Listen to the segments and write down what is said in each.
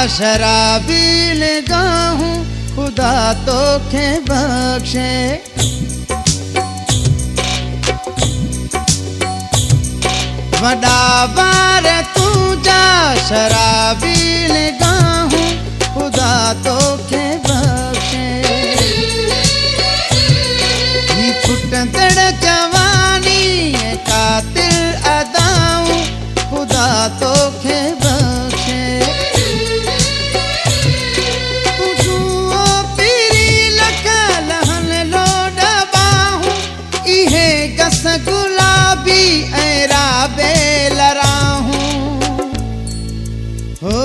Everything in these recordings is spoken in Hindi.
शराबी निगाहूं खुदा तोखे बख्शे। वॾा बार तुंहिंजा शराबी निगाहूं खुदा तोखे बख्शे। ही फुटंदड़ जवानी कातिल अदाऊं खुदा तोखे बख्शे। गस गुलाबी ऐं राबे लराहूं हो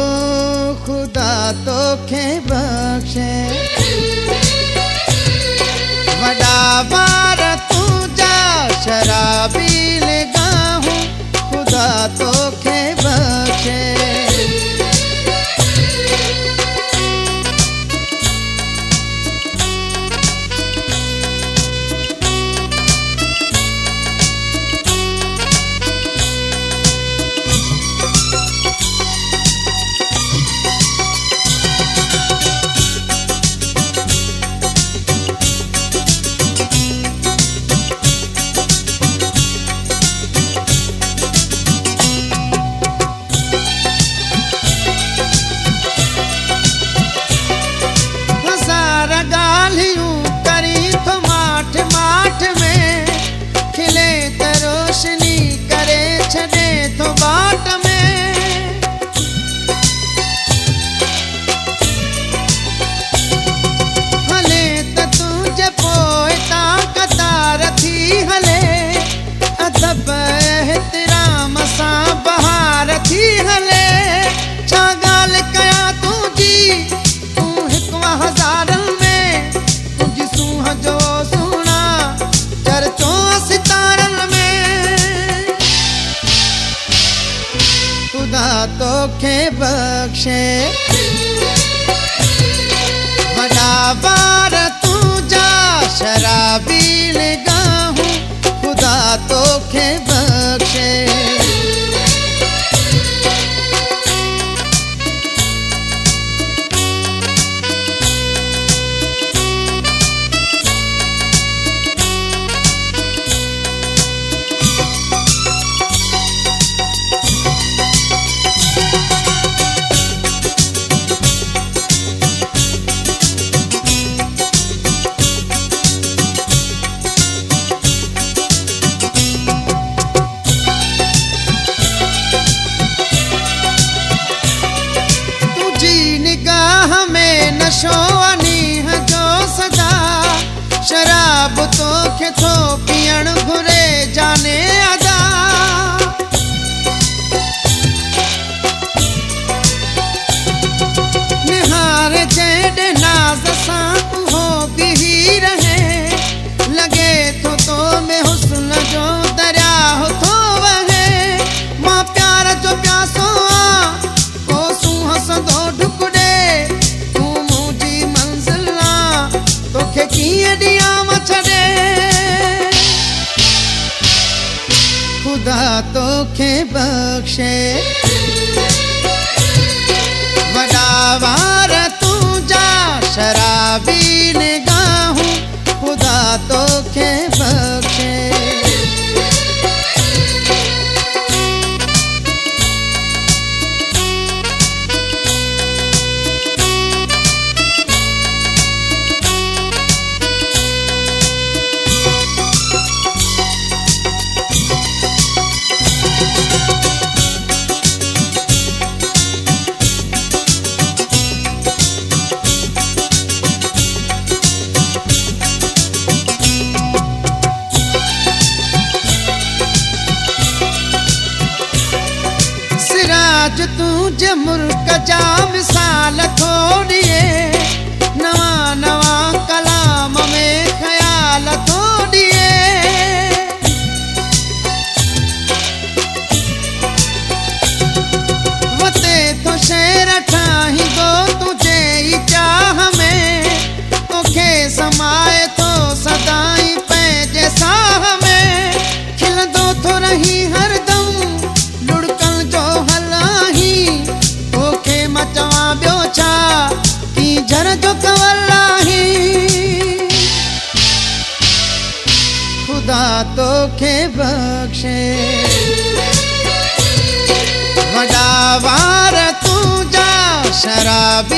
खुदा तोखे बख्शे। वॾा बार तुंहिंजा शराबी निगाहूं खुदा तोखे बख्शे। तोखे बख्शे। वॾा बार तुंहिंजा शराबी निगाहूं खुदा तोखे बख्शे। नशो अनीह जो सदा शराब तोखे थो पियण घुरे जाने अदा। निहार जॾहिं नाज़ सां उहो बीही रहे लॻे थो तो में हुस्न जो दरिया थो वहे। मां प्यार जो प्यासो आहियां को सूंह हंसंदो ढुक ॾे तोखे कीअं ॾियां छॾे। खुदा तोखे बख्शे। वॾा वार तुंहिंजा शराबी निगाहूं खुदा तोखे बख्शे। सिराज तुझे मुल्क जा मिसाल थोड़िए नवा नवा कलाम में ख्याल थोड़िए। वते तो शेर ठाही दो तुझे ही चाह में तोखे समाए तो सदाई पंहिंजे साह में खिलंदो थो रही हरदम लुड़कन जो हलाही तोखे मां चवां ॿियो तोखे बख्शे। वॾा वार तुंहिंजा शराब